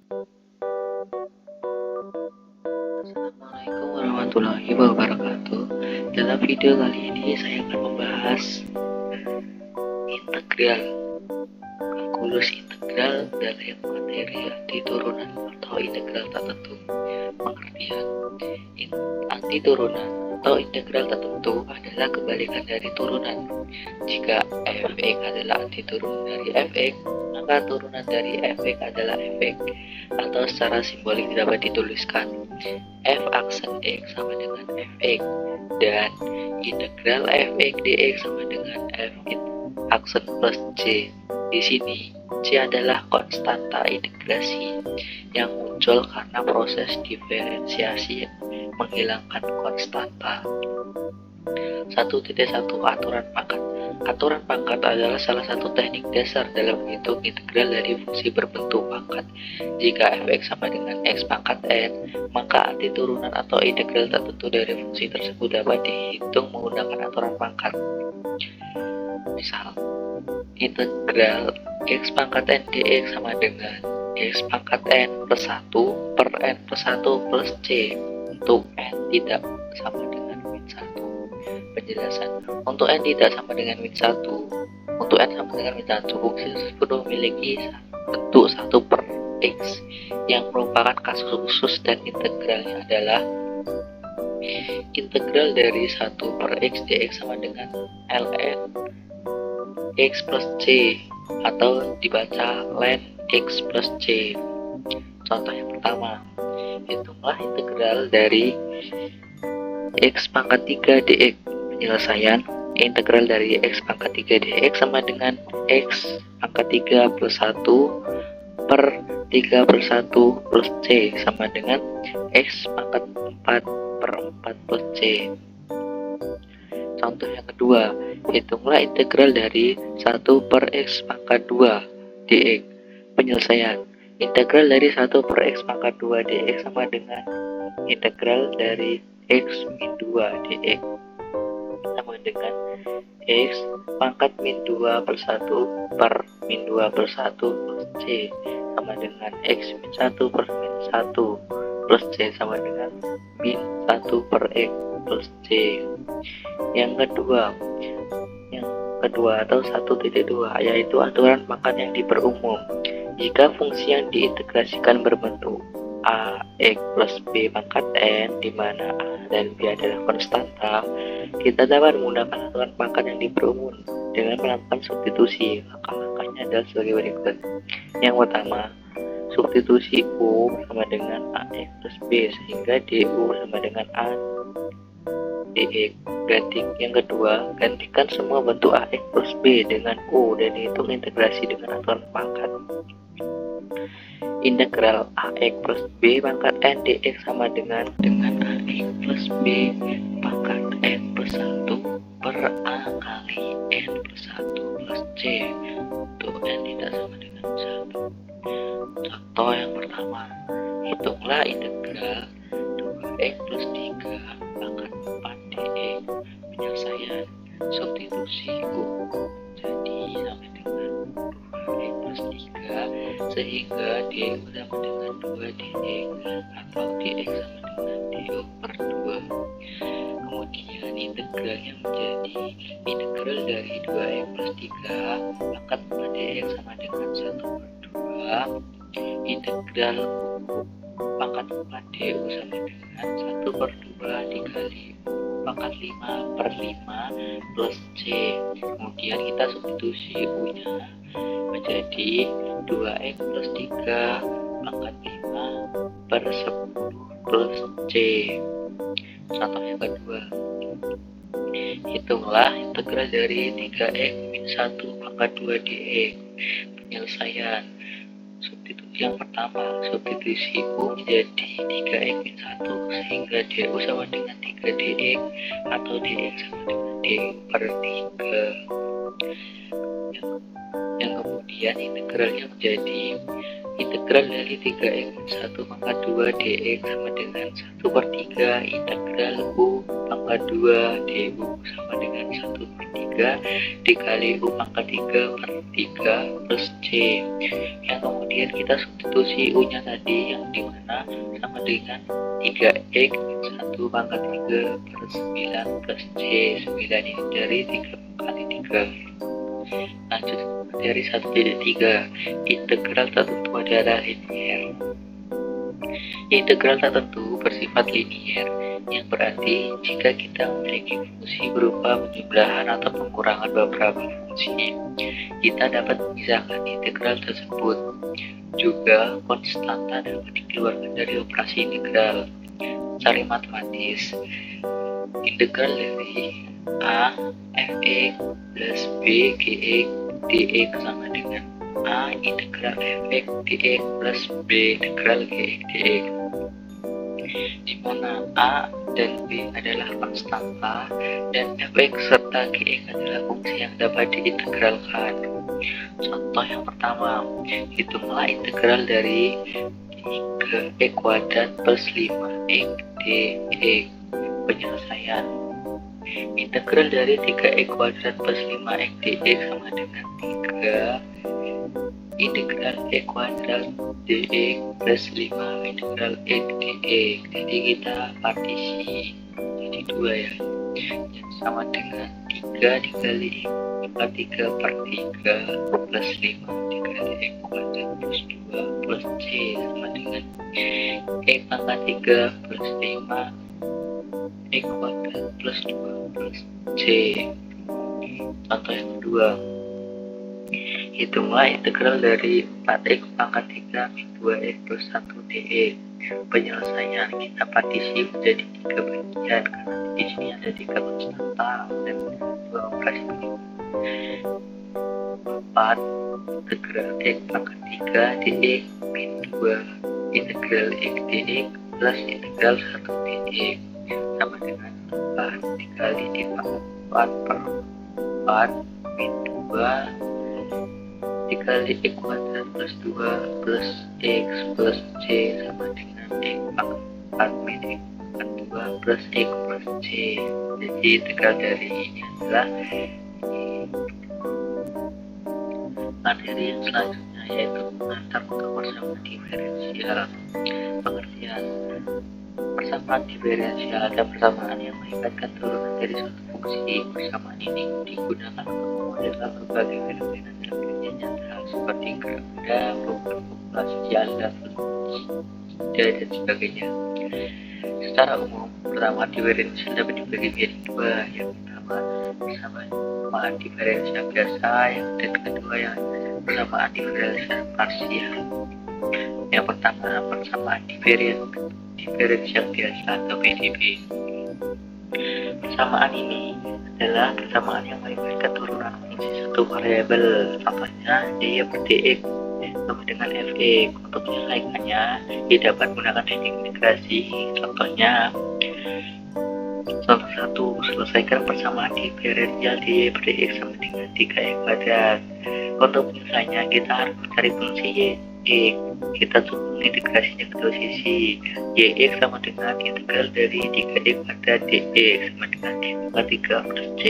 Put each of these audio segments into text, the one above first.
Assalamualaikum warahmatullahi wabarakatuh. Dalam video kali ini saya akan membahas integral, kalkulus integral dalam materi anti turunan atau integral tak tentu. Pengertian anti turunan atau integral tak tentu adalah kebalikan dari turunan. Jika f(x) adalah anti turunan dari f(x), maka turunan dari f(x) adalah f(x), atau secara simbolik dapat dituliskan f aksen x sama dengan fx, dan integral fx dx sama dengan f aksen plus c. Di sini c adalah konstanta integrasi yang muncul karena proses diferensiasi menghilangkan konstanta. 1.1 Aturan pangkat. Aturan pangkat adalah salah satu teknik dasar dalam menghitung integral dari fungsi berbentuk pangkat. Jika fx sama dengan x pangkat n, maka anti turunan atau integral tertentu dari fungsi tersebut dapat dihitung menggunakan aturan pangkat. Misal, integral x pangkat n dx sama dengan x pangkat n plus 1 per n plus 1 plus c untuk n tidak sama dengan min 1. Penjelasan, untuk n tidak sama dengan min 1, untuk n sama dengan min 1, fungsi tersebut memiliki bentuk 1 per x yang merupakan kasus khusus, dan integralnya adalah integral dari 1 per x dx sama dengan ln x plus c, atau dibaca ln x plus c. Contoh yang pertama, hitunglah integral dari x pangkat 3 dx. Penyelesaian, integral dari x pangkat 3 dx sama dengan x pangkat 3 plus 1 per 3 per 1 plus c sama dengan x pangkat 4 per 4 plus c. Contoh yang kedua, hitunglah integral dari 1 per x pangkat 2 dx. Penyelesaian, integral dari 1 per x pangkat 2 dx sama dengan integral dari x min 2 dx sama dengan x pangkat min 2 per 1 per min 2 per 1 plus c sama dengan x min 1 per min 1 plus c sama dengan min 1 per x plus c. Yang kedua atau 1.2, yaitu aturan pangkat yang diperumum. Jika fungsi yang diintegrasikan berbentuk a x plus b pangkat n, di mana a dan b adalah konstanta, kita dapat menggunakan aturan pangkat yang diperumum dengan melakukan substitusi. Langkah-langkahnya adalah sebagai berikut. Yang pertama, substitusi u sama dengan ax plus b sehingga du sama dengan a dx. Yang kedua, gantikan semua bentuk ax plus b dengan u dan hitung integrasi dengan aturan pangkat. Integral ax plus b pangkat n dx sama dengan ax plus b pangkat n plus 1 per a kali n plus 1 plus c untuk n tidak sama dengan 1. Contoh yang pertama, hitunglah integral 2x plus 3 pangkat 4 dx. Penyelesaian, substitusi u jadi sama dengan 2x plus 3 sehingga du sama dengan 2 dx atau dx sama dengan du per 2. Kemudian integralnya menjadi integral dari 2x plus 3 pangkat 4 dx sama dengan 1 per 2 integral pangkat 4 du sama dengan 1 per 2 dikali pangkat 5 per 5 plus c. Kemudian kita substitusi u nya menjadi 2x plus 3 pangkat 5 per 10 plus c. Contoh yang kedua, hitunglah integral dari 3x min 1 pangkat 2 dx. Penyelesaian, substitusi yang pertama, substitusi u menjadi 3x min 1 sehingga du sama dengan 3 dx atau dx sama dengan du per 3. Yang kemudian integralnya menjadi Integral dari 3x min 1 pangkat 2 dx sama dengan 1/3 integral u pangkat 2 du sama dengan 1/3 dikali u pangkat 3/3 plus c. Yang kemudian kita substitusi u nya tadi yang dimana sama dengan 3x min 1 pangkat 3 per 9 plus c. 9 ini dari 3 kali 3. Lanjut dari 1.3, integral tak tentu adalah linier. Integral tak tentu bersifat linier, yang berarti jika kita memiliki fungsi berupa penjumlahan atau pengurangan beberapa fungsi, kita dapat memisahkan integral tersebut. Juga konstanta dapat dikeluarkan dari operasi integral. Cari matematis. Integral dari a fx plus b gx dx sama dengan a integral fx dx plus b integral gx dx, di mana a dan b adalah konstanta dan fx serta gx adalah fungsi yang dapat diintegralkan. Contoh yang pertama, hitunglah integral dari 3x kuadrat plus 5x dx. Penyelesaian. Integral dari 3x kuadrat plus 5x dx sama dengan 3 integral x kuadrat dx plus 5 integral x dx. Jadi kita partisi jadi 2 ya, yang sama dengan 3 dikali 3/3 plus 5 dikali x kuadrat plus 2 plus c sama dengan x pangkat 3 plus 5 x kuadrat plus 2 plus c. Contoh yang kedua, hitunglah integral dari 4x pangkat 3 min 2x plus 1 dx. Penyelesaian, kita partisi menjadi 3 bagian karena di sini ada 3 konstanta dan 2 operasi penjumlahan. 4 integral x pangkat 3 dx min 2 integral x dx plus integral 1 dx sama dengan 4 dikali 4/4 min 2 dikali x kuadrat plus 2 plus x plus c sama dengan x pangkat 4 min x pangkat 2 plus x plus c. Jadi integral dari ini adalah materi yang selanjutnya, yaitu mengantar untuk persamaan diferensial. Pengertian persamaan diferensial ada persamaan yang melibatkan turunan dari suatu fungsi. Persamaan ini digunakan untuk memodelkan berbagai fenomena dalam dunia nyata seperti gerak benda, perubahan populasi janda, dan sebagainya. Secara umum, persamaan diferensial dapat dibagi menjadi 2. Yang pertama, persamaan diferensial biasa, yang kedua yang persamaan diferensial parsial. Yang pertama, persamaan diferensial biasa atau PDB. Persamaan ini adalah persamaan yang melibatkan turunan fungsi satu variabel, contohnya dy per dx sama dengan fx. Untuk menyelesaikannya, kita dapat menggunakan teknik integrasi. Contohnya, contoh 1, selesaikan persamaan diferensial dy per dx sama dengan 3x kuadrat. Untuk menyelesaikannya, kita harus mencari fungsi y. Kita coba mengintegrasinya ke dua sisi. Yx sama dengan integral dari 3x kuadrat dx sama dengan x pangkat 3 plus c.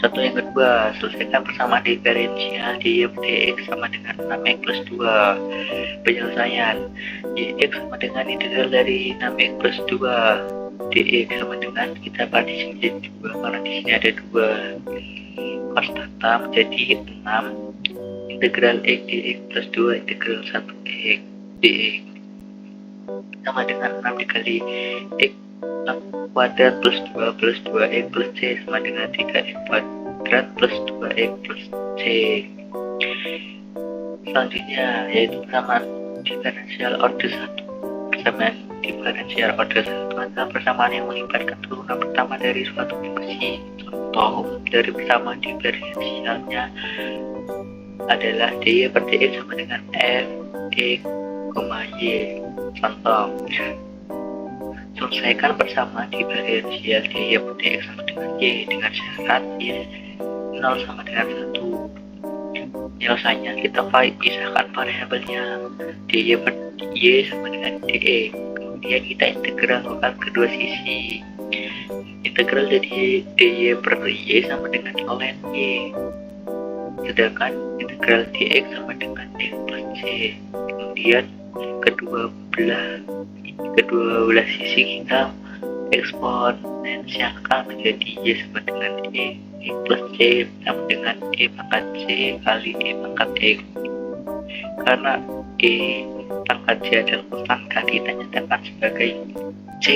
Contoh yang kedua, selesaikan persamaan diferensial dy per dx sama dengan 6x plus 2. Penyelesaian, yx sama dengan integral dari 6x plus 2 dx sama dengan, kita partisi menjadi 2 karena di sini ada 2 konstanta menjadi 6 integral x dx plus 2 integral 1x dx sama dengan 6 dikali x kuadrat plus 2x plus c sama dengan 3x kuadrat plus 2x plus c. Selanjutnya yaitu persamaan diferensial order 1. Persamaan diferensial order 1 adalah persamaan yang melibatkan turunan pertama dari suatu fungsi. Contoh dari persamaan diferensialnya adalah dy per dx sama dengan f x, y. Contoh, selesaikan persamaan diferensial dy per dx sama dengan y dengan syarat y 0 sama dengan 1. penyelesaiannya kita pisahkan variabelnya dy per y sama dengan dx. Kemudian kita integralkan kedua sisi. Integral dari dy per y sama dengan ln y. Sedangkan integral dx sama dengan d plus c. Kemudian kedua belah sisi kita eksponensialkan menjadi y sama dengan e plus c sama dengan e pangkat c kali e pangkat x. Karena e pangkat c adalah konstan, kita nyatakan sebagai c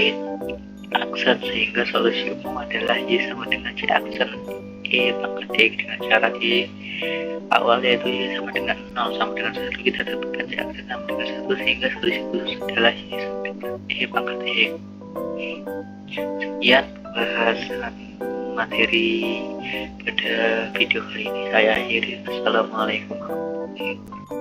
aksen, sehingga solusi umum adalah y sama dengan c aksen e pangkat x dengan cara di awal yaitu y sama dengan 0 sama dengan 1, kita dapatkan c aksen sama dengan 1, sehingga solusi khusus adalah y sama dengan e pangkat x. Sekian bahasan materi pada video kali ini, saya akhiri. Assalamualaikum warahmatullahi wabarakatuh.